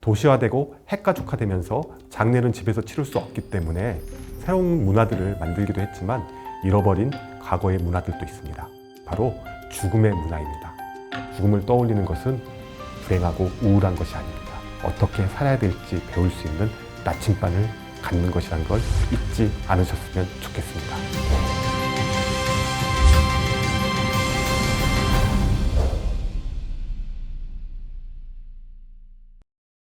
도시화되고 핵가족화되면서 장례는 집에서 치를 수 없기 때문에 새로운 문화들을 만들기도 했지만 잃어버린 과거의 문화들도 있습니다. 바로 죽음의 문화입니다. 죽음을 떠올리는 것은 불행하고 우울한 것이 아닙니다. 어떻게 살아야 될지 배울 수 있는 나침반을 갖는 것이란 걸 잊지 않으셨으면 좋겠습니다.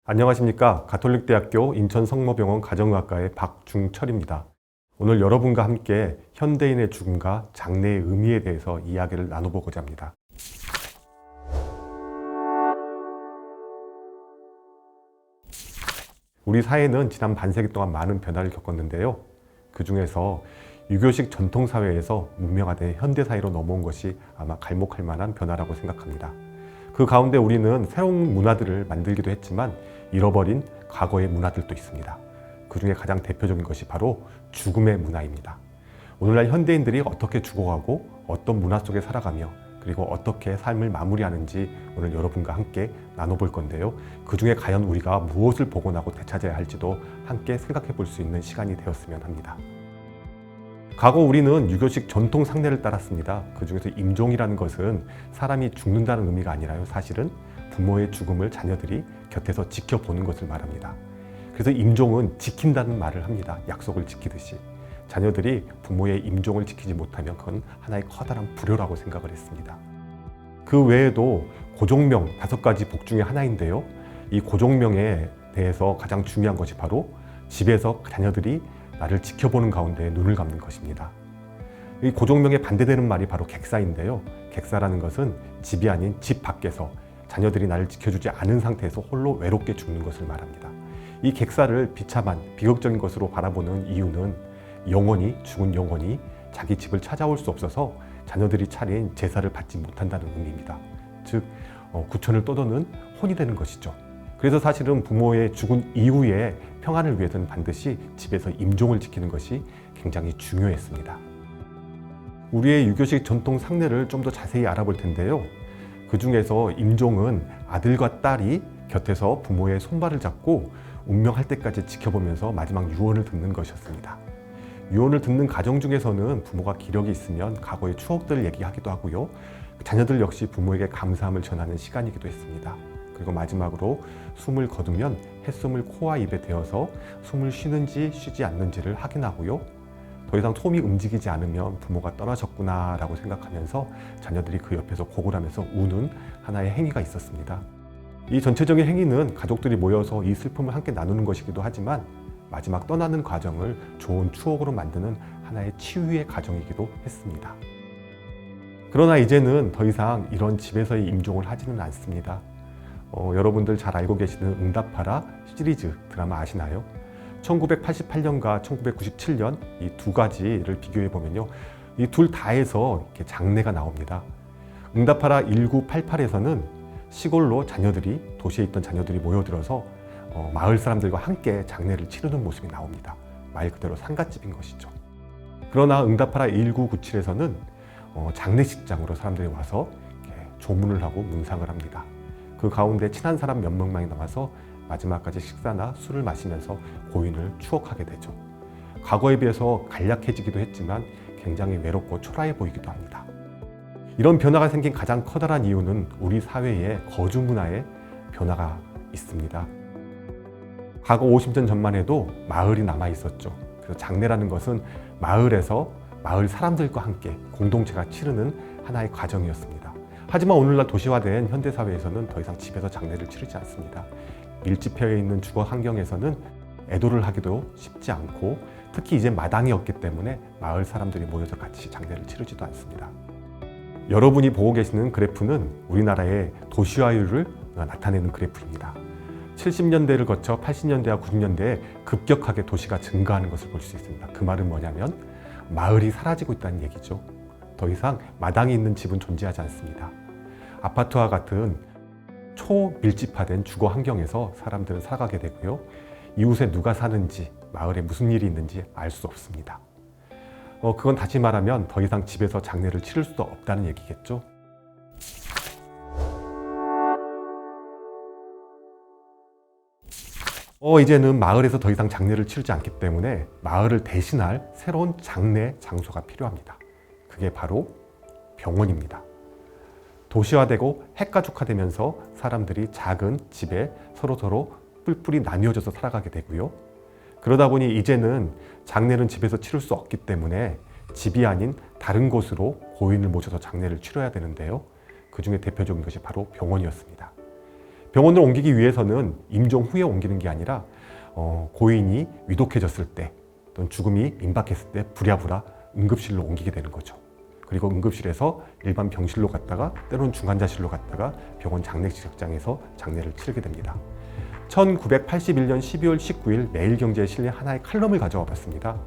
안녕하십니까. 가톨릭대학교 인천성모병원 가정의학과의 박중철입니다. 오늘 여러분과 함께 현대인의 죽음과 장례의 의미에 대해서 이야기를 나눠보고자 합니다. 우리 사회는 지난 반세기 동안 많은 변화를 겪었는데요. 그 중에서 유교식 전통사회에서 문명화된 현대사회로 넘어온 것이 아마 갈목할 만한 변화라고 생각합니다. 그 가운데 우리는 새로운 문화들을 만들기도 했지만 잃어버린 과거의 문화들도 있습니다. 그 중에 가장 대표적인 것이 바로 죽음의 문화입니다. 오늘날 현대인들이 어떻게 죽어가고 어떤 문화 속에 살아가며 그리고 어떻게 삶을 마무리하는지 오늘 여러분과 함께 나눠볼 건데요. 그 중에 과연 우리가 무엇을 복원하고 되찾아야 할지도 함께 생각해 볼 수 있는 시간이 되었으면 합니다. 과거 우리는 유교식 전통 상례를 따랐습니다. 그 중에서 임종이라는 것은 사람이 죽는다는 의미가 아니라요. 사실은 부모의 죽음을 자녀들이 곁에서 지켜보는 것을 말합니다. 그래서 임종은 지킨다는 말을 합니다. 약속을 지키듯이. 자녀들이 부모의 임종을 지키지 못하면 그건 하나의 커다란 불효라고 생각을 했습니다. 그 외에도 고종명 5가지 복 중에 하나인데요. 이 고종명에 대해서 가장 중요한 것이 바로 집에서 자녀들이 나를 지켜보는 가운데 눈을 감는 것입니다. 이 고종명에 반대되는 말이 바로 객사인데요. 객사라는 것은 집이 아닌 집 밖에서 자녀들이 나를 지켜주지 않은 상태에서 홀로 외롭게 죽는 것을 말합니다. 이 객사를 비참한 비극적인 것으로 바라보는 이유는 영혼이, 죽은 영혼이 자기 집을 찾아올 수 없어서 자녀들이 차린 제사를 받지 못한다는 의미입니다. 즉 구천을 떠도는 혼이 되는 것이죠. 그래서 사실은 부모의 죽은 이후에 평안을 위해서는 반드시 집에서 임종을 지키는 것이 굉장히 중요했습니다. 우리의 유교식 전통 상례를 좀 더 자세히 알아볼 텐데요. 그 중에서 임종은 아들과 딸이 곁에서 부모의 손발을 잡고 운명할 때까지 지켜보면서 마지막 유언을 듣는 것이었습니다. 유언을 듣는 가정 중에서는 부모가 기력이 있으면 과거의 추억들을 얘기하기도 하고요. 자녀들 역시 부모에게 감사함을 전하는 시간이기도 했습니다. 그리고 마지막으로 숨을 거두면 햇솜을 코와 입에 대어서 숨을 쉬는지 쉬지 않는지를 확인하고요. 더 이상 솜이 움직이지 않으면 부모가 떠나셨구나 라고 생각하면서 자녀들이 그 옆에서 고글하면서 우는 하나의 행위가 있었습니다. 이 전체적인 행위는 가족들이 모여서 이 슬픔을 함께 나누는 것이기도 하지만 마지막 떠나는 과정을 좋은 추억으로 만드는 하나의 치유의 과정이기도 했습니다. 그러나 이제는 더 이상 이런 집에서의 임종을 하지는 않습니다. 여러분들 잘 알고 계시는 응답하라 시리즈 드라마 아시나요? 1988년과 1997년 이 두 가지를 비교해 보면요. 이 둘 다에서 이렇게 장례가 나옵니다. 응답하라 1988에서는 시골로 자녀들이, 도시에 있던 자녀들이 모여들어서 마을 사람들과 함께 장례를 치르는 모습이 나옵니다. 말 그대로 상갓집인 것이죠. 그러나 응답하라 1997에서는 장례식장으로 사람들이 와서 이렇게 조문을 하고 문상을 합니다. 그 가운데 친한 사람 몇 명만이 남아서 마지막까지 식사나 술을 마시면서 고인을 추억하게 되죠. 과거에 비해서 간략해지기도 했지만 굉장히 외롭고 초라해 보이기도 합니다. 이런 변화가 생긴 가장 커다란 이유는 우리 사회의 거주 문화의 변화가 있습니다. 과거 50년 전만 해도 마을이 남아 있었죠. 그래서 장례라는 것은 마을에서 마을 사람들과 함께 공동체가 치르는 하나의 과정이었습니다. 하지만 오늘날 도시화된 현대사회에서는 더 이상 집에서 장례를 치르지 않습니다. 밀집해 있는 주거 환경에서는 애도를 하기도 쉽지 않고 특히 이제 마당이 없기 때문에 마을 사람들이 모여서 같이 장례를 치르지도 않습니다. 여러분이 보고 계시는 그래프는 우리나라의 도시화율을 나타내는 그래프입니다. 70년대를 거쳐 80년대와 90년대에 급격하게 도시가 증가하는 것을 볼 수 있습니다. 그 말은 뭐냐면 마을이 사라지고 있다는 얘기죠. 더 이상 마당이 있는 집은 존재하지 않습니다. 아파트와 같은 초밀집화된 주거 환경에서 사람들은 살아가게 되고요. 이웃에 누가 사는지, 마을에 무슨 일이 있는지 알 수 없습니다. 그건 다시 말하면 더 이상 집에서 장례를 치를 수도 없다는 얘기겠죠. 이제는 마을에서 더 이상 장례를 치르지 않기 때문에 마을을 대신할 새로운 장례 장소가 필요합니다. 그게 바로 병원입니다. 도시화되고 핵가족화되면서 사람들이 작은 집에 서로서로 뿔뿔이 나뉘어져서 살아가게 되고요. 그러다 보니 이제는 장례는 집에서 치를 수 없기 때문에 집이 아닌 다른 곳으로 고인을 모셔서 장례를 치러야 되는데요. 그 중에 대표적인 것이 바로 병원이었습니다. 병원을 옮기기 위해서는 임종 후에 옮기는 게 아니라 고인이 위독해졌을 때 또는 죽음이 임박했을 때 부랴부랴 응급실로 옮기게 되는 거죠. 그리고 응급실에서 일반 병실로 갔다가 때로는 중환자실로 갔다가 병원 장례식장에서 장례를 치르게 됩니다. 1981년 12월 19일 매일경제에 실린 하나의 칼럼을 가져와 봤습니다.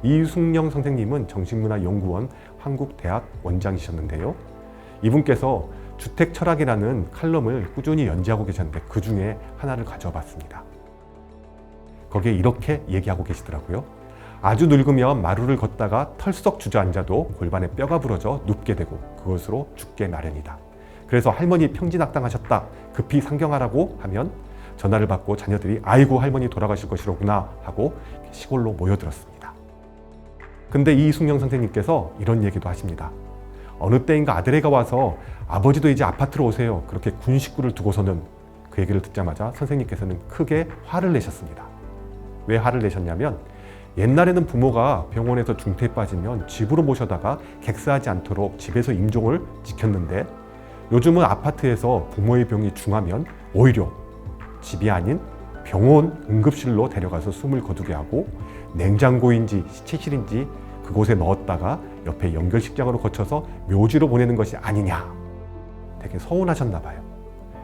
이숙령 선생님은 정신문화연구원 한국대학 원장이셨는데요. 이분께서 주택 철학이라는 칼럼을 꾸준히 연재하고 계셨는데 그 중에 하나를 가져와 봤습니다. 거기에 이렇게 얘기하고 계시더라고요. 아주 늙으면 마루를 걷다가 털썩 주저앉아도 골반에 뼈가 부러져 눕게 되고 그것으로 죽게 마련이다. 그래서 할머니 평진학당하셨다. 급히 상경하라고 하면 전화를 받고 자녀들이 아이고 할머니 돌아가실 것이로구나 하고 시골로 모여들었습니다. 근데 이숙령 선생님께서 이런 얘기도 하십니다. 어느 때인가 아들애가 와서 아버지도 이제 아파트로 오세요. 그렇게 군 식구를 두고서는 그 얘기를 듣자마자 선생님께서는 크게 화를 내셨습니다. 왜 화를 내셨냐면 옛날에는 부모가 병원에서 중태에 빠지면 집으로 모셔다가 객사하지 않도록 집에서 임종을 지켰는데 요즘은 아파트에서 부모의 병이 중하면 오히려 집이 아닌 병원 응급실로 데려가서 숨을 거두게 하고 냉장고인지 시체실인지 그곳에 넣었다가 옆에 연결식장으로 거쳐서 묘지로 보내는 것이 아니냐. 되게 서운하셨나 봐요.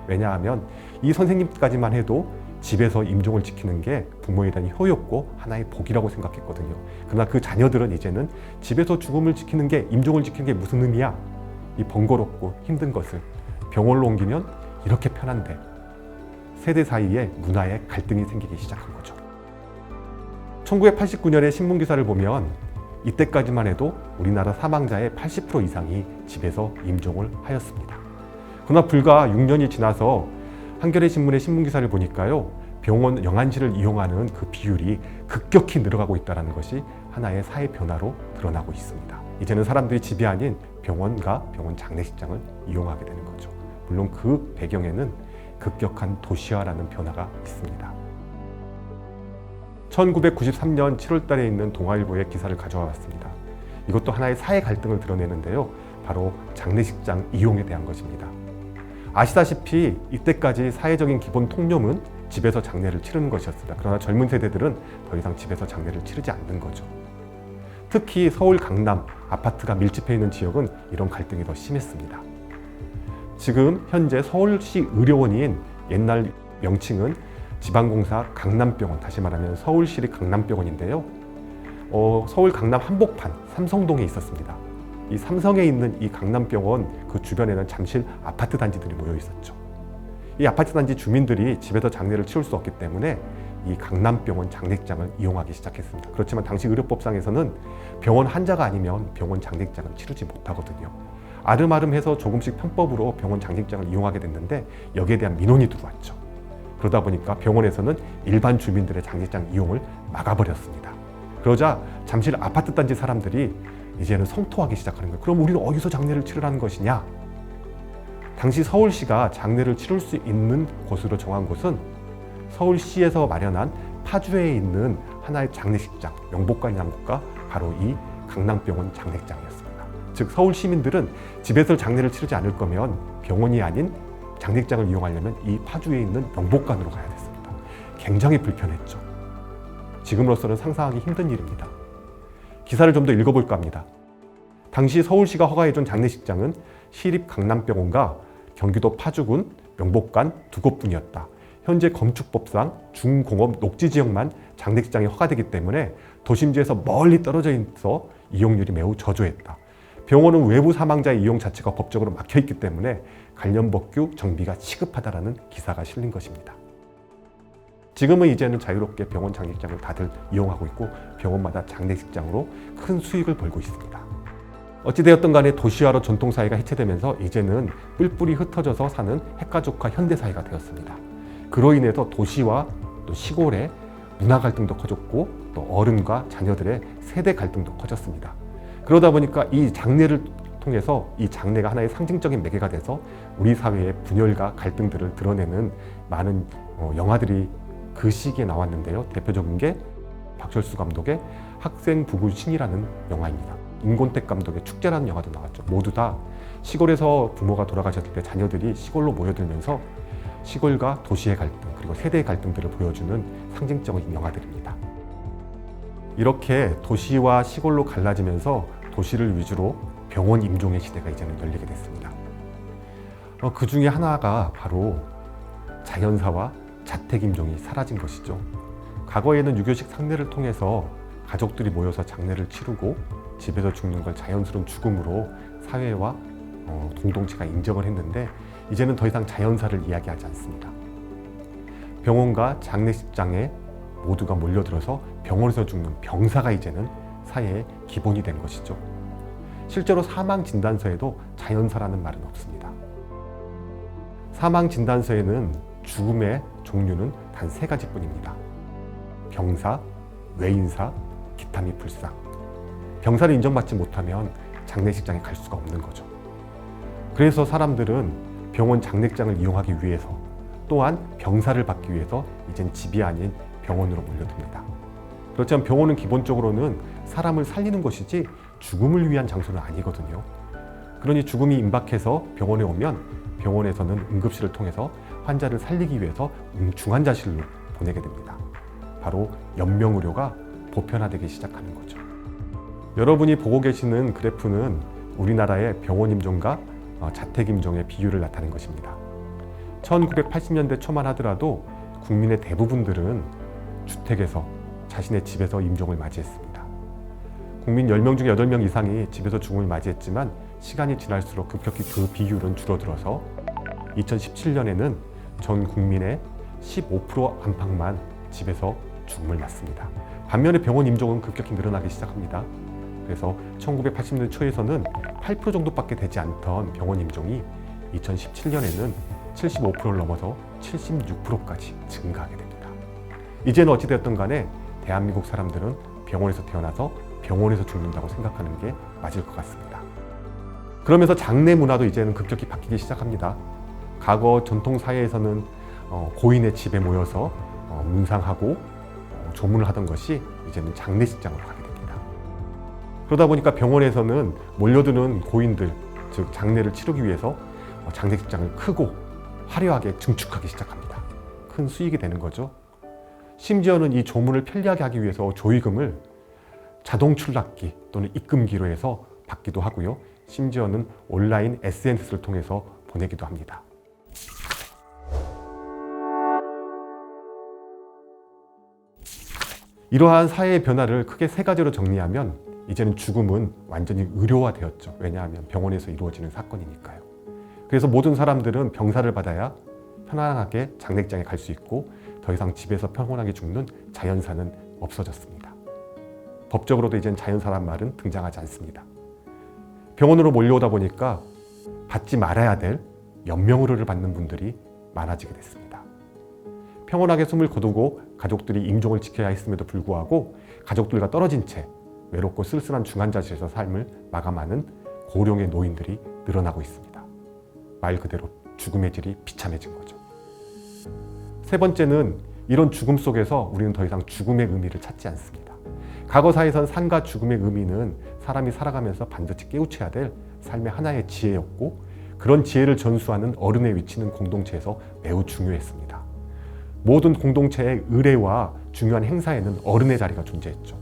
왜냐하면 이 선생님까지만 해도 집에서 임종을 지키는 게 부모에 대한 효였고 하나의 복이라고 생각했거든요. 그러나 그 자녀들은 이제는 집에서 죽음을 지키는 게 임종을 지키는 게 무슨 의미야? 이 번거롭고 힘든 것을 병원로 옮기면 이렇게 편한데 세대 사이에 문화의 갈등이 생기기 시작한 거죠. 1989년의 신문기사를 보면 이때까지만 해도 우리나라 사망자의 80% 이상이 집에서 임종을 하였습니다. 그러나 불과 6년이 지나서 한겨레 신문의 신문기사를 보니까요. 병원 영안실을 이용하는 그 비율이 급격히 늘어가고 있다는 것이 하나의 사회 변화로 드러나고 있습니다. 이제는 사람들이 집이 아닌 병원과 병원 장례식장을 이용하게 되는 거죠. 물론 그 배경에는 급격한 도시화라는 변화가 있습니다. 1993년 7월 달에 있는 동아일보의 기사를 가져와 봤습니다. 이것도 하나의 사회 갈등을 드러내는데요. 바로 장례식장 이용에 대한 것입니다. 아시다시피 이때까지 사회적인 기본 통념은 집에서 장례를 치르는 것이었습니다. 그러나 젊은 세대들은 더 이상 집에서 장례를 치르지 않는 거죠. 특히 서울 강남 아파트가 밀집해 있는 지역은 이런 갈등이 더 심했습니다. 지금 현재 서울시 의료원인 옛날 명칭은 지방공사 강남병원, 다시 말하면 서울시립 강남병원인데요. 서울 강남 한복판 삼성동에 있었습니다. 이 삼성에 있는 이 강남병원 그 주변에는 잠실 아파트 단지들이 모여 있었죠. 이 아파트 단지 주민들이 집에서 장례를 치를 수 없기 때문에 이 강남병원 장례식장을 이용하기 시작했습니다. 그렇지만 당시 의료법상에서는 병원 환자가 아니면 병원 장례식장을 치르지 못하거든요. 아름아름해서 조금씩 편법으로 병원 장례식장을 이용하게 됐는데 여기에 대한 민원이 들어왔죠. 그러다 보니까 병원에서는 일반 주민들의 장례식장 이용을 막아버렸습니다. 그러자 잠실 아파트 단지 사람들이 이제는 성토하기 시작하는 거예요. 그럼 우리는 어디서 장례를 치르라는 것이냐? 당시 서울시가 장례를 치를 수 있는 곳으로 정한 곳은 서울시에서 마련한 파주에 있는 하나의 장례식장, 명복관이라는 곳가 바로 이 강남병원 장례식장이었습니다. 즉 서울 시민들은 집에서 장례를 치르지 않을 거면 병원이 아닌 장례식장을 이용하려면 이 파주에 있는 명복관으로 가야 됐습니다. 굉장히 불편했죠. 지금으로서는 상상하기 힘든 일입니다. 기사를 좀 더 읽어볼까 합니다. 당시 서울시가 허가해준 장례식장은 시립 강남병원과 경기도 파주군 명복관 두 곳뿐이었다. 현재 건축법상 중공업 녹지지역만 장례식장이 허가되기 때문에 도심지에서 멀리 떨어져 있어 이용률이 매우 저조했다. 병원은 외부 사망자의 이용 자체가 법적으로 막혀있기 때문에 관련법규 정비가 시급하다라는 기사가 실린 것입니다. 지금은 이제는 자유롭게 병원 장례식장을 다들 이용하고 있고 병원마다 장례식장으로 큰 수익을 벌고 있습니다. 어찌되었든 간에 도시화로 전통사회가 해체되면서 이제는 뿔뿔이 흩어져서 사는 핵가족화 현대사회가 되었습니다. 그로 인해서 도시와 또 또 시골의 문화 갈등도 커졌고 또 어른과 자녀들의 세대 갈등도 커졌습니다. 그러다 보니까 이 장례를 통해서 이 장례가 하나의 상징적인 매개가 돼서 우리 사회의 분열과 갈등들을 드러내는 많은 영화들이 그 시기에 나왔는데요. 대표적인 게 박철수 감독의 학생 부부 신이라는 영화입니다. 임권택 감독의 축제라는 영화도 나왔죠. 모두 다 시골에서 부모가 돌아가셨을 때 자녀들이 시골로 모여들면서 시골과 도시의 갈등 그리고 세대의 갈등들을 보여주는 상징적인 영화들입니다. 이렇게 도시와 시골로 갈라지면서 도시를 위주로 병원 임종의 시대가 이제는 열리게 됐습니다. 그 중에 하나가 바로 자연사와 자택 임종이 사라진 것이죠. 과거에는 유교식 상례를 통해서 가족들이 모여서 장례를 치르고 집에서 죽는 걸 자연스러운 죽음으로 사회와 공동체가 인정을 했는데 이제는 더 이상 자연사를 이야기하지 않습니다. 병원과 장례식장에 모두가 몰려들어서 병원에서 죽는 병사가 이제는 사회의 기본이 된 것이죠. 실제로 사망진단서에도 자연사라는 말은 없습니다. 사망진단서에는 죽음의 종류는 단 3가지뿐입니다. 병사, 외인사, 기타 및 불상. 병사를 인정받지 못하면 장례식장에 갈 수가 없는 거죠. 그래서 사람들은 병원 장례장을 이용하기 위해서 또한 병사를 받기 위해서 이젠 집이 아닌 병원으로 몰려듭니다. 그렇지만 병원은 기본적으로는 사람을 살리는 것이지 죽음을 위한 장소는 아니거든요. 그러니 죽음이 임박해서 병원에 오면 병원에서는 응급실을 통해서 환자를 살리기 위해서 중환자실로 보내게 됩니다. 바로 연명의료가 보편화되기 시작하는 거죠. 여러분이 보고 계시는 그래프는 우리나라의 병원 임종과 자택 임종의 비율을 나타낸 것입니다. 1980년대 초만 하더라도 국민의 대부분들은 주택에서 자신의 집에서 임종을 맞이했습니다. 국민 10명 중에 8명 이상이 집에서 죽음을 맞이했지만 시간이 지날수록 급격히 그 비율은 줄어들어서 2017년에는 전 국민의 15% 안팎만 집에서 죽음을 맞습니다. 반면에 병원 임종은 급격히 늘어나기 시작합니다. 그래서 1980년대 초에서는 8% 정도밖에 되지 않던 병원 임종이 2017년에는 75%를 넘어서 76%까지 증가하게 됩니다. 이제는 어찌되었든 간에 대한민국 사람들은 병원에서 태어나서 병원에서 죽는다고 생각하는 게 맞을 것 같습니다. 그러면서 장례 문화도 이제는 급격히 바뀌기 시작합니다. 과거 전통 사회에서는 고인의 집에 모여서 문상하고 조문을 하던 것이 이제는 장례식장으로 가게 됩니다. 그러다 보니까 병원에서는 몰려드는 고인들, 즉 장례를 치르기 위해서 장례식장을 크고 화려하게 증축하기 시작합니다. 큰 수익이 되는 거죠. 심지어는 이 조문을 편리하게 하기 위해서 조의금을 자동 출납기 또는 입금기로 해서 받기도 하고요. 심지어는 온라인 SNS를 통해서 보내기도 합니다. 이러한 사회의 변화를 크게 3가지로 정리하면 이제는 죽음은 완전히 의료화되었죠. 왜냐하면 병원에서 이루어지는 사건이니까요. 그래서 모든 사람들은 병사를 받아야 편안하게 장례장에 갈 수 있고 더 이상 집에서 평온하게 죽는 자연사는 없어졌습니다. 법적으로도 이제는 자연사란 말은 등장하지 않습니다. 병원으로 몰려오다 보니까 받지 말아야 될 연명의료를 받는 분들이 많아지게 됐습니다. 평온하게 숨을 거두고 가족들이 임종을 지켜야 했음에도 불구하고 가족들과 떨어진 채 외롭고 쓸쓸한 중환자실에서 삶을 마감하는 고령의 노인들이 늘어나고 있습니다. 말 그대로 죽음의 질이 비참해진 거죠. 3번째는 이런 죽음 속에서 우리는 더 이상 죽음의 의미를 찾지 않습니다. 과거사에선 삶과 죽음의 의미는 사람이 살아가면서 반드시 깨우쳐야 될 삶의 하나의 지혜였고 그런 지혜를 전수하는 어른의 위치는 공동체에서 매우 중요했습니다. 모든 공동체의 의례와 중요한 행사에는 어른의 자리가 존재했죠.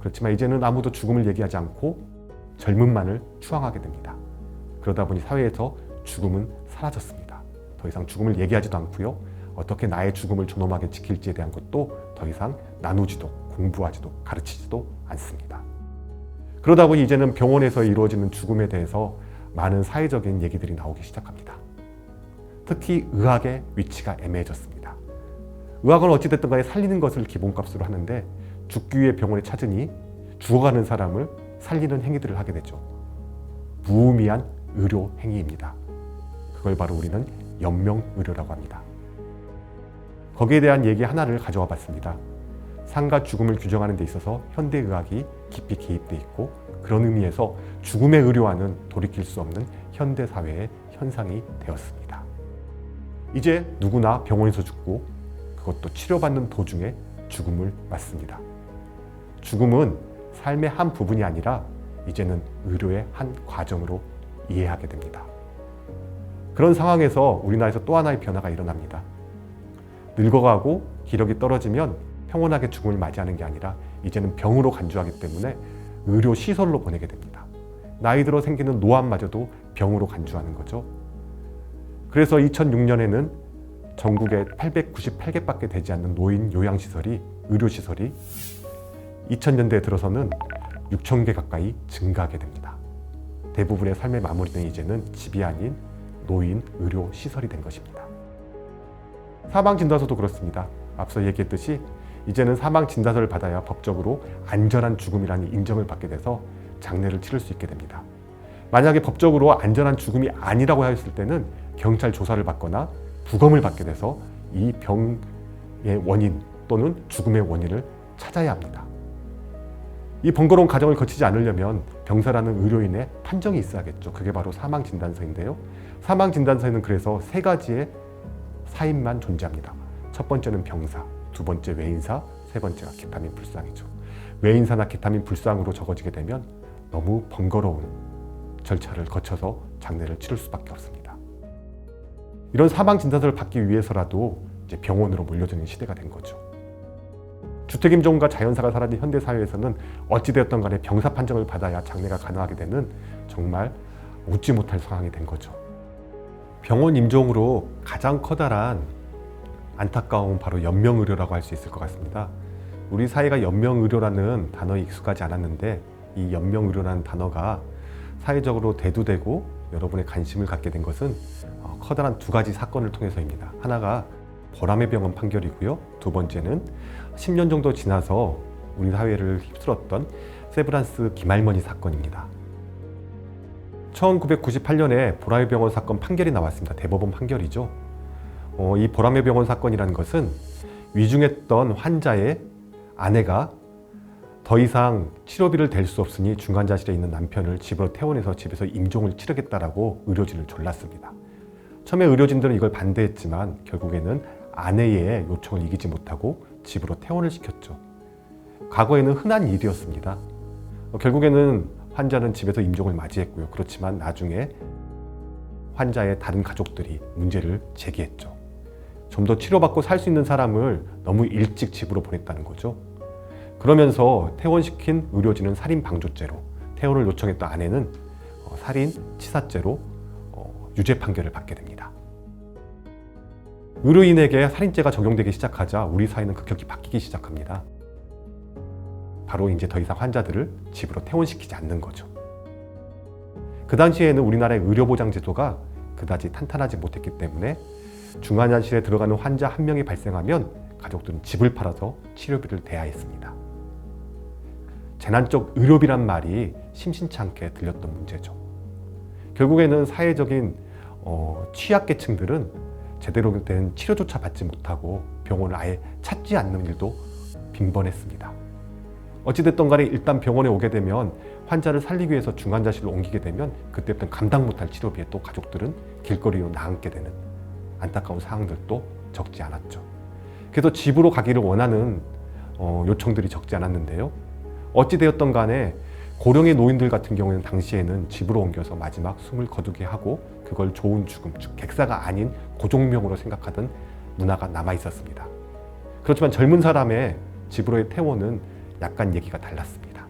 그렇지만 이제는 아무도 죽음을 얘기하지 않고 젊음만을 추앙하게 됩니다. 그러다 보니 사회에서 죽음은 사라졌습니다. 더 이상 죽음을 얘기하지도 않고요. 어떻게 나의 죽음을 존엄하게 지킬지에 대한 것도 더 이상 나누지도 공부하지도 가르치지도 않습니다. 그러다 보니 이제는 병원에서 이루어지는 죽음에 대해서 많은 사회적인 얘기들이 나오기 시작합니다. 특히 의학의 위치가 애매해졌습니다. 의학은 어찌됐든 간에 살리는 것을 기본값으로 하는데 죽기 위해 병원에 찾으니 죽어가는 사람을 살리는 행위들을 하게 되죠. 무의미한 의료 행위입니다. 그걸 바로 우리는 연명의료라고 합니다. 거기에 대한 얘기 하나를 가져와 봤습니다. 삶과 죽음을 규정하는 데 있어서 현대의학이 깊이 개입돼 있고, 그런 의미에서 죽음의 의료와는 돌이킬 수 없는 현대사회의 현상이 되었습니다. 이제 누구나 병원에서 죽고, 그것도 치료받는 도중에 죽음을 맞습니다. 죽음은 삶의 한 부분이 아니라 이제는 의료의 한 과정으로 이해하게 됩니다. 그런 상황에서 우리나라에서 또 하나의 변화가 일어납니다. 늙어가고 기력이 떨어지면 평온하게 죽음을 맞이하는 게 아니라 이제는 병으로 간주하기 때문에 의료시설로 보내게 됩니다. 나이 들어 생기는 노암마저도 병으로 간주하는 거죠. 그래서 2006년에는 전국에 898개밖에 되지 않는 노인 요양시설이, 의료시설이 2000년대에 들어서는 6,000개 가까이 증가하게 됩니다. 대부분의 삶의 마무리는 이제는 집이 아닌 노인 의료시설이 된 것입니다. 사망진단서도 그렇습니다. 앞서 얘기했듯이 이제는 사망진단서를 받아야 법적으로 안전한 죽음이라는 인정을 받게 돼서 장례를 치를 수 있게 됩니다. 만약에 법적으로 안전한 죽음이 아니라고 하였을 때는 경찰 조사를 받거나 부검을 받게 돼서 이 병의 원인 또는 죽음의 원인을 찾아야 합니다. 이 번거로운 과정을 거치지 않으려면 병사라는 의료인의 판정이 있어야겠죠. 그게 바로 사망진단서인데요. 사망진단서에는 그래서 세 가지의 사인만 존재합니다. 첫 번째는 병사, 두 번째 외인사, 세 번째가 계타민 불상이죠. 외인사나 계타민 불상으로 적어지게 되면 너무 번거로운 절차를 거쳐서 장례를 치를 수밖에 없습니다. 이런 사망진단서를 받기 위해서라도 이제 병원으로 몰려드는 시대가 된 거죠. 주택임종과 자연사가 사라진 현대사회에서는 어찌되었던 간에 병사 판정을 받아야 장례가 가능하게 되는 정말 웃지 못할 상황이 된 거죠. 병원 임종으로 가장 커다란 안타까움은 바로 연명의료라고 할 수 있을 것 같습니다. 우리 사회가 연명의료라는 단어에 익숙하지 않았는데, 이 연명의료라는 단어가 사회적으로 대두되고 여러분의 관심을 갖게 된 것은 커다란 두 가지 사건을 통해서입니다. 하나가 보람의 병원 판결이고요. 두 번째는 10년 정도 지나서 우리 사회를 휩쓸었던 세브란스 김할머니 사건입니다. 1998년에 보람의 병원 사건 판결이 나왔습니다. 대법원 판결이죠. 이 보람의 병원 사건이라는 것은 위중했던 환자의 아내가 더 이상 치료비를 댈 수 없으니 중환자실에 있는 남편을 집으로 퇴원해서 집에서 임종을 치르겠다라고 의료진을 졸랐습니다. 처음에 의료진들은 이걸 반대했지만 결국에는 아내의 요청을 이기지 못하고 집으로 퇴원을 시켰죠. 과거에는 흔한 일이었습니다. 결국에는 환자는 집에서 임종을 맞이했고요. 그렇지만 나중에 환자의 다른 가족들이 문제를 제기했죠. 좀 더 치료받고 살 수 있는 사람을 너무 일찍 집으로 보냈다는 거죠. 그러면서 퇴원시킨 의료진은 살인방조죄로, 퇴원을 요청했던 아내는 살인치사죄로 유죄 판결을 받게 됩니다. 의료인에게 살인죄가 적용되기 시작하자 우리 사회는 급격히 바뀌기 시작합니다. 바로 이제 더 이상 환자들을 집으로 퇴원시키지 않는 거죠. 그 당시에는 우리나라의 의료보장제도가 그다지 탄탄하지 못했기 때문에 중환자실에 들어가는 환자 한 명이 발생하면 가족들은 집을 팔아서 치료비를 대야 했습니다. 재난적 의료비란 말이 심심치 않게 들렸던 문제죠. 결국에는 사회적인 취약계층들은 제대로 된 치료조차 받지 못하고 병원을 아예 찾지 않는 일도 빈번했습니다. 어찌됐든 간에 일단 병원에 오게 되면 환자를 살리기 위해서 중환자실로 옮기게 되면 그때부터 감당 못할 치료비에 또 가족들은 길거리로 나앉게 되는 안타까운 상황들도 적지 않았죠. 그래서 집으로 가기를 원하는 요청들이 적지 않았는데요. 어찌되었던 간에 고령의 노인들 같은 경우에는 당시에는 집으로 옮겨서 마지막 숨을 거두게 하고 그걸 좋은 죽음, 즉 객사가 아닌 고종명으로 생각하던 문화가 남아 있었습니다. 그렇지만 젊은 사람의 집으로의 퇴원은 약간 얘기가 달랐습니다.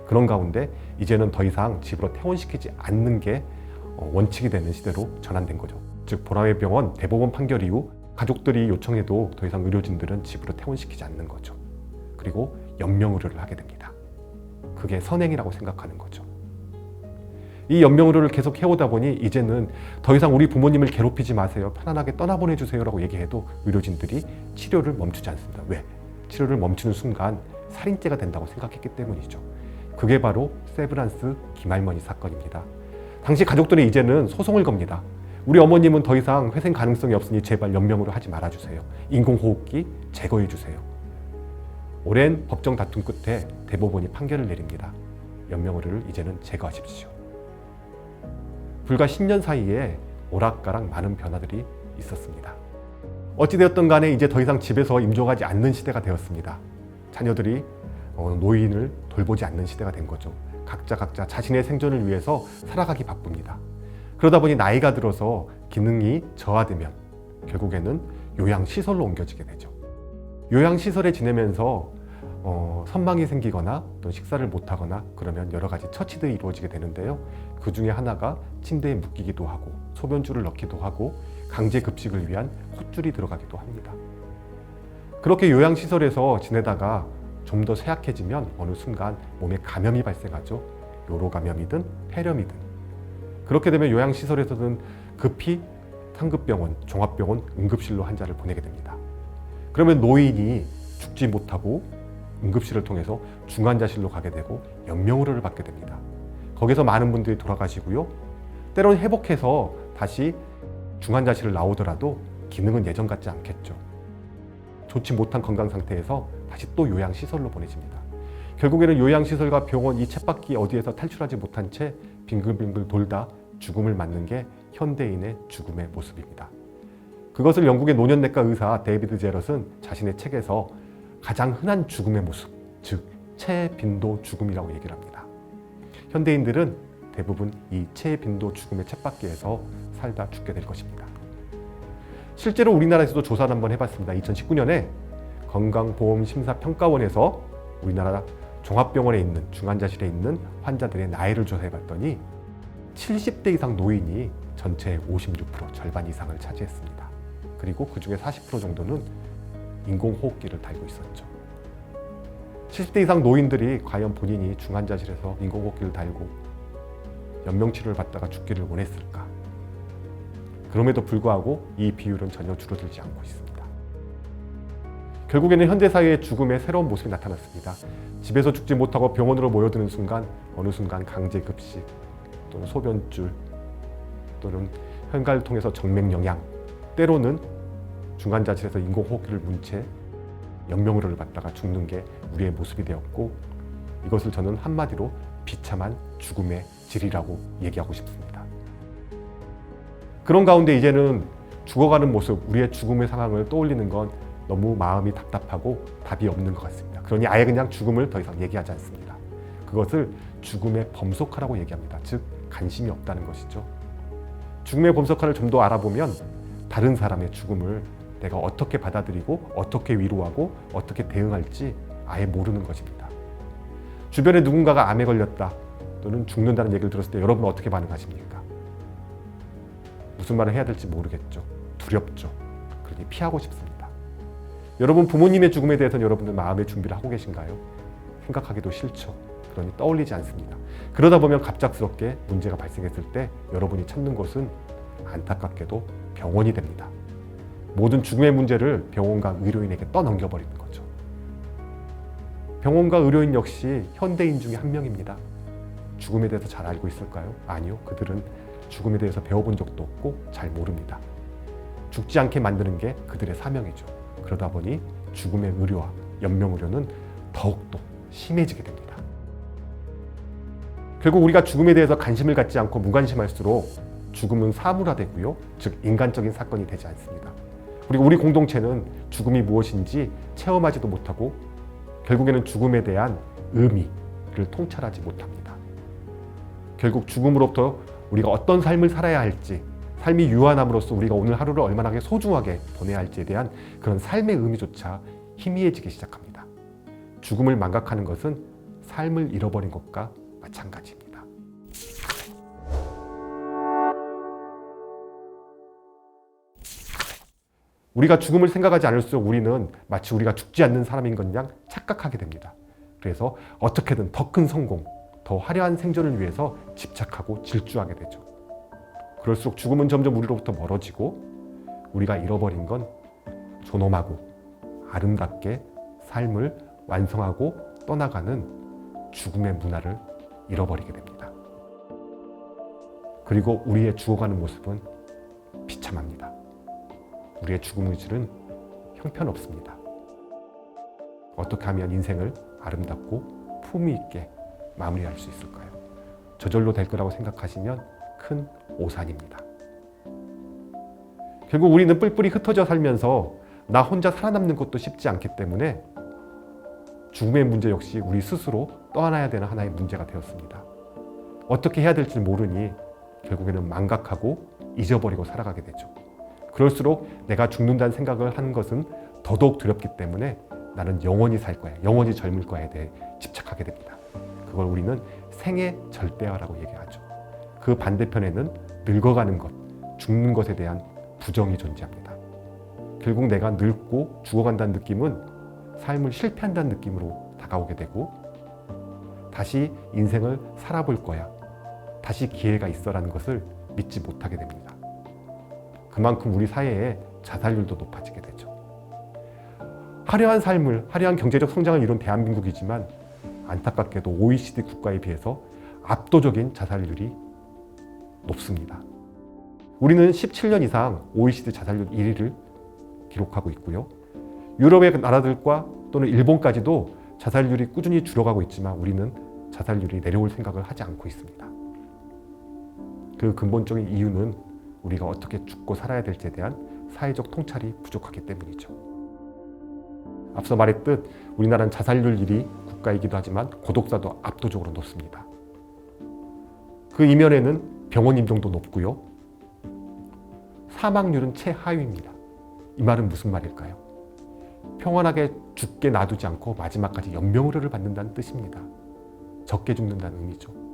그런 가운데 이제는 더 이상 집으로 퇴원시키지 않는 게 원칙이 되는 시대로 전환된 거죠. 즉 보람의 병원 대법원 판결 이후 가족들이 요청해도 더 이상 의료진들은 집으로 퇴원시키지 않는 거죠. 그리고 연명의료를 하게 됩니다. 그게 선행이라고 생각하는 거죠. 이 연명의료를 계속 해오다 보니 이제는 더 이상 우리 부모님을 괴롭히지 마세요, 편안하게 떠나보내주세요 라고 얘기해도 의료진들이 치료를 멈추지 않습니다. 왜? 치료를 멈추는 순간 살인죄가 된다고 생각했기 때문이죠. 그게 바로 세브란스 김할머니 사건입니다. 당시 가족들이 이제는 소송을 겁니다. 우리 어머님은 더 이상 회생 가능성이 없으니 제발 연명으로 하지 말아주세요. 인공호흡기 제거해주세요. 오랜 법정 다툼 끝에 대법원이 판결을 내립니다. 연명의료를 이제는 제거하십시오. 불과 10년 사이에 오락가락 많은 변화들이 있었습니다. 어찌되었든 간에 이제 더 이상 집에서 임종하지 않는 시대가 되었습니다. 자녀들이 노인을 돌보지 않는 시대가 된 거죠. 각자 자신의 생존을 위해서 살아가기 바쁩니다. 그러다 보니 나이가 들어서 기능이 저하되면 결국에는 요양시설로 옮겨지게 되죠. 요양시설에 지내면서 선망이 생기거나 또 식사를 못하거나 그러면 여러 가지 처치들이 이루어지게 되는데요. 그 중에 하나가 침대에 묶이기도 하고 소변줄을 넣기도 하고 강제 급식을 위한 콧줄이 들어가기도 합니다. 그렇게 요양시설에서 지내다가 좀 더 쇠약해지면 어느 순간 몸에 감염이 발생하죠. 요로감염이든 폐렴이든. 그렇게 되면 요양시설에서는 급히 상급병원, 종합병원, 응급실로 환자를 보내게 됩니다. 그러면 노인이 죽지 못하고 응급실을 통해서 중환자실로 가게 되고 연명의료를 받게 됩니다. 거기서 많은 분들이 돌아가시고요. 때로는 회복해서 다시 중환자실을 나오더라도 기능은 예전 같지 않겠죠. 좋지 못한 건강 상태에서 다시 또 요양시설로 보내집니다. 결국에는 요양시설과 병원 이 쳇바퀴 어디에서 탈출하지 못한 채 빙글빙글 돌다 죽음을 맞는 게 현대인의 죽음의 모습입니다. 그것을 영국의 노년내과 의사 데이비드 제럿은 자신의 책에서 가장 흔한 죽음의 모습, 즉 체빈도 죽음이라고 얘기를 합니다. 현대인들은 대부분 이 체빈도 죽음의 쳇바퀴에서 살다 죽게 될 것입니다. 실제로 우리나라에서도 조사를 한번 해봤습니다. 2019년에 건강보험심사평가원에서 우리나라 종합병원에 있는 중환자실에 있는 환자들의 나이를 조사해봤더니 70대 이상 노인이 전체의 56%, 절반 이상을 차지했습니다. 그리고 그 중에 40% 정도는 인공호흡기를 달고 있었죠. 70대 이상 노인들이 과연 본인이 중환자실에서 인공호흡기를 달고 연명치료를 받다가 죽기를 원했을까? 그럼에도 불구하고 이 비율은 전혀 줄어들지 않고 있습니다. 결국에는 현대사회의 죽음의 새로운 모습이 나타났습니다. 집에서 죽지 못하고 병원으로 모여드는 순간 어느 순간 강제급식 또는 소변줄 또는 혈관을 통해서 정맥영양 때로는 중환자실에서 인공호흡기를 문 채 연명의료를 받다가 죽는 게 우리의 모습이 되었고 이것을 저는 한마디로 비참한 죽음의 질이라고 얘기하고 싶습니다. 그런 가운데 이제는 죽어가는 모습, 우리의 죽음의 상황을 떠올리는 건 너무 마음이 답답하고 답이 없는 것 같습니다. 그러니 아예 그냥 죽음을 더 이상 얘기하지 않습니다. 그것을 죽음의 범속화라고 얘기합니다. 즉 관심이 없다는 것이죠. 죽음의 범속화를 좀 더 알아보면 다른 사람의 죽음을 내가 어떻게 받아들이고 어떻게 위로하고 어떻게 대응할지 아예 모르는 것입니다. 주변에 누군가가 암에 걸렸다 또는 죽는다는 얘기를 들었을 때 여러분은 어떻게 반응하십니까? 무슨 말을 해야 될지 모르겠죠. 두렵죠. 그러니 피하고 싶습니다. 여러분 부모님의 죽음에 대해서는 여러분들 마음의 준비를 하고 계신가요? 생각하기도 싫죠. 그러니 떠올리지 않습니다. 그러다 보면 갑작스럽게 문제가 발생했을 때 여러분이 찾는 곳은 안타깝게도 병원이 됩니다. 모든 죽음의 문제를 병원과 의료인에게 떠넘겨버리는 거죠. 병원과 의료인 역시 현대인 중에 한 명입니다. 죽음에 대해서 잘 알고 있을까요? 아니요. 그들은 죽음에 대해서 배워본 적도 없고 잘 모릅니다. 죽지 않게 만드는 게 그들의 사명이죠. 그러다 보니 죽음의 의료와 연명의료는 더욱더 심해지게 됩니다. 결국 우리가 죽음에 대해서 관심을 갖지 않고 무관심할수록 죽음은 사물화되고요. 즉 인간적인 사건이 되지 않습니다. 그리고 우리 공동체는 죽음이 무엇인지 체험하지도 못하고 결국에는 죽음에 대한 의미를 통찰하지 못합니다. 결국 죽음으로부터 우리가 어떤 삶을 살아야 할지, 삶이 유한함으로써 우리가 오늘 하루를 얼마나 소중하게 보내야 할지에 대한 그런 삶의 의미조차 희미해지기 시작합니다. 죽음을 망각하는 것은 삶을 잃어버린 것과 마찬가지입니다. 우리가 죽음을 생각하지 않을수록 우리는 마치 우리가 죽지 않는 사람인 것 양 착각하게 됩니다. 그래서 어떻게든 더 큰 성공, 더 화려한 생존을 위해서 집착하고 질주하게 되죠. 그럴수록 죽음은 점점 우리로부터 멀어지고 우리가 잃어버린 건 존엄하고 아름답게 삶을 완성하고 떠나가는 죽음의 문화를 잃어버리게 됩니다. 그리고 우리의 죽어가는 모습은 비참합니다. 우리의 죽음 의지는 형편없습니다. 어떻게 하면 인생을 아름답고 품위 있게 마무리할 수 있을까요? 저절로 될 거라고 생각하시면 큰 오산입니다. 결국 우리는 뿔뿔이 흩어져 살면서 나 혼자 살아남는 것도 쉽지 않기 때문에 죽음의 문제 역시 우리 스스로 떠안아야 되는 하나의 문제가 되었습니다. 어떻게 해야 될지 모르니 결국에는 망각하고 잊어버리고 살아가게 되죠. 그럴수록 내가 죽는다는 생각을 하는 것은 더더욱 두렵기 때문에 나는 영원히 살 거야, 영원히 젊을 거야에 대해 집착하게 됩니다. 그걸 우리는 생애 절대화라고 얘기하죠. 그 반대편에는 늙어가는 것, 죽는 것에 대한 부정이 존재합니다. 결국 내가 늙고 죽어간다는 느낌은 삶을 실패한다는 느낌으로 다가오게 되고 다시 인생을 살아볼 거야, 다시 기회가 있어라는 것을 믿지 못하게 됩니다. 그만큼 우리 사회의 자살률도 높아지게 되죠. 화려한 삶을, 화려한 경제적 성장을 이룬 대한민국이지만 안타깝게도 OECD 국가에 비해서 압도적인 자살률이 높습니다. 우리는 17년 이상 OECD 자살률 1위를 기록하고 있고요. 유럽의 나라들과 또는 일본까지도 자살률이 꾸준히 줄어가고 있지만 우리는 자살률이 내려올 생각을 하지 않고 있습니다. 그 근본적인 이유는 우리가 어떻게 죽고 살아야 될지에 대한 사회적 통찰이 부족하기 때문이죠. 앞서 말했듯 우리나라는 자살률 1위 국가이기도 하지만 고독사도 압도적으로 높습니다. 그 이면에는 병원 임종도 높고요. 사망률은 최하위입니다. 이 말은 무슨 말일까요? 평안하게 죽게 놔두지 않고 마지막까지 연명의료를 받는다는 뜻입니다. 적게 죽는다는 의미죠.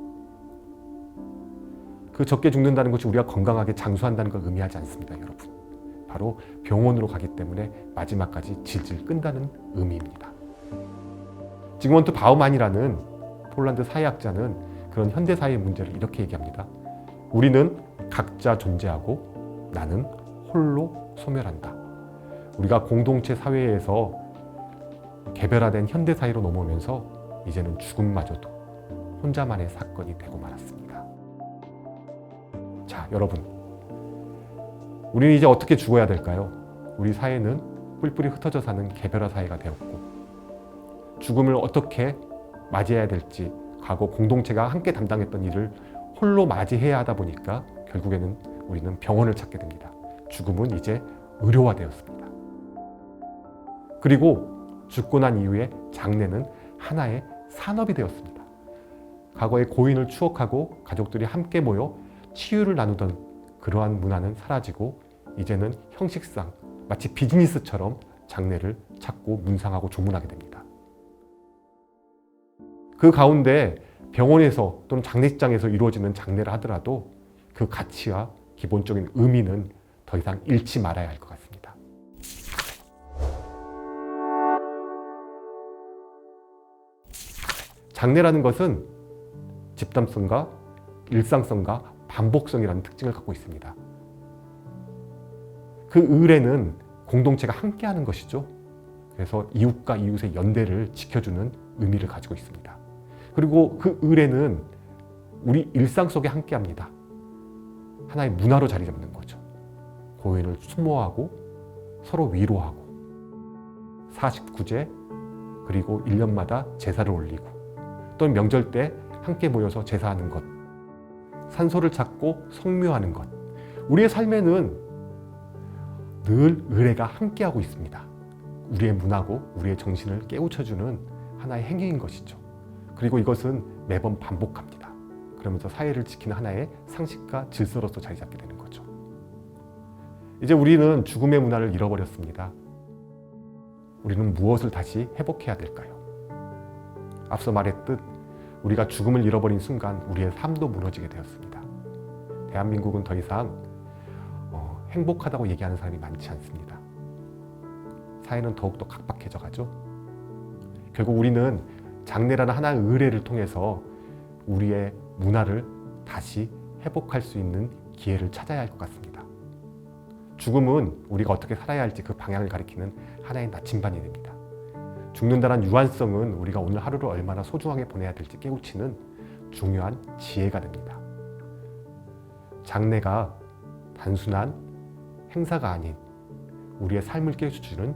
그 적게 죽는다는 것이 우리가 건강하게 장수한다는 걸 의미하지 않습니다, 여러분. 바로 병원으로 가기 때문에 마지막까지 질질 끈다는 의미입니다. 지그먼트 바우만이라는 폴란드 사회학자는 그런 현대사회의 문제를 이렇게 얘기합니다. 우리는 각자 존재하고 나는 홀로 소멸한다. 우리가 공동체 사회에서 개별화된 현대사회로 넘어오면서 이제는 죽음마저도 혼자만의 사건이 되고 말았습니다. 자, 여러분. 우리는 이제 어떻게 죽어야 될까요? 우리 사회는 뿔뿔이 흩어져 사는 개별화 사회가 되었고 죽음을 어떻게 맞이해야 될지 과거 공동체가 함께 담당했던 일을 홀로 맞이해야 하다 보니까 결국에는 우리는 병원을 찾게 됩니다. 죽음은 이제 의료화되었습니다. 그리고 죽고 난 이후에 장례는 하나의 산업이 되었습니다. 과거의 고인을 추억하고 가족들이 함께 모여 치유를 나누던 그러한 문화는 사라지고 이제는 형식상 마치 비즈니스처럼 장례를 찾고 문상하고 조문하게 됩니다. 그 가운데 병원에서 또는 장례식장에서 이루어지는 장례를 하더라도 그 가치와 기본적인 의미는 더 이상 잃지 말아야 할 것 같습니다. 장례라는 것은 집단성과 일상성과 반복성이라는 특징을 갖고 있습니다. 그 의례는 공동체가 함께하는 것이죠. 그래서 이웃과 이웃의 연대를 지켜주는 의미를 가지고 있습니다. 그리고 그 의례는 우리 일상 속에 함께합니다. 하나의 문화로 자리 잡는 거죠. 고인을 수모하고 서로 위로하고 49제 그리고 1년마다 제사를 올리고 또는 명절 때 함께 모여서 제사하는 것, 산소를 찾고 성묘하는 것. 우리의 삶에는 늘 의례가 함께하고 있습니다. 우리의 문화고 우리의 정신을 깨우쳐주는 하나의 행위인 것이죠. 그리고 이것은 매번 반복합니다. 그러면서 사회를 지키는 하나의 상식과 질서로서 자리 잡게 되는 거죠. 이제 우리는 죽음의 문화를 잃어버렸습니다. 우리는 무엇을 다시 회복해야 될까요? 앞서 말했듯 우리가 죽음을 잃어버린 순간 우리의 삶도 무너지게 되었습니다. 대한민국은 더 이상 행복하다고 얘기하는 사람이 많지 않습니다. 사회는 더욱더 각박해져 가죠. 결국 우리는 장례라는 하나의 의례를 통해서 우리의 문화를 다시 회복할 수 있는 기회를 찾아야 할 것 같습니다. 죽음은 우리가 어떻게 살아야 할지 그 방향을 가리키는 하나의 나침반이 됩니다. 죽는다는 유한성은 우리가 오늘 하루를 얼마나 소중하게 보내야 될지 깨우치는 중요한 지혜가 됩니다. 장례가 단순한 행사가 아닌 우리의 삶을 깨워주는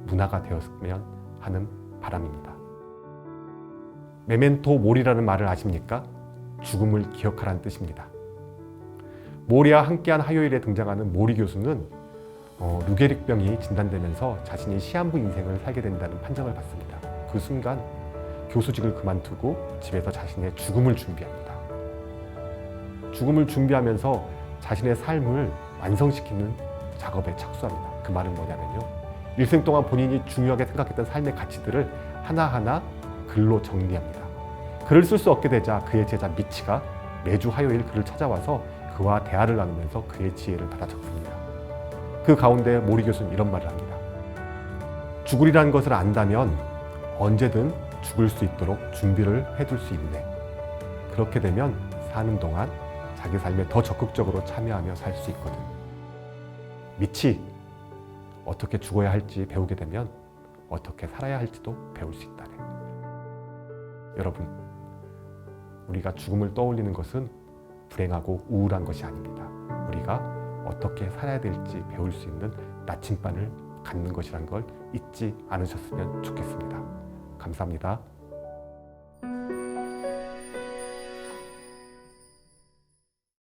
문화가 되었으면 하는 바람입니다. 메멘토 모리라는 말을 아십니까? 죽음을 기억하라는 뜻입니다. 모리와 함께한 화요일에 등장하는 모리 교수는 루게릭병이 진단되면서 자신이 시한부 인생을 살게 된다는 판정을 받습니다. 그 순간 교수직을 그만두고 집에서 자신의 죽음을 준비합니다. 죽음을 준비하면서 자신의 삶을 완성시키는 작업에 착수합니다. 그 말은 뭐냐면요, 일생 동안 본인이 중요하게 생각했던 삶의 가치들을 하나하나 글로 정리합니다. 글을 쓸 수 없게 되자 그의 제자 미치가 매주 화요일 그를 찾아와서 그와 대화를 나누면서 그의 지혜를 받아 적습니다. 그 가운데 모리 교수는 이런 말을 합니다. 죽으리라는 것을 안다면 언제든 죽을 수 있도록 준비를 해둘 수 있네. 그렇게 되면 사는 동안 자기 삶에 더 적극적으로 참여하며 살 수 있거든. 미치, 어떻게 죽어야 할지 배우게 되면 어떻게 살아야 할지도 배울 수 있다네. 여러분, 우리가 죽음을 떠올리는 것은 불행하고 우울한 것이 아닙니다. 우리가 어떻게 살아야 될지 배울 수 있는 나침반을 갖는 것이란 걸 잊지 않으셨으면 좋겠습니다. 감사합니다.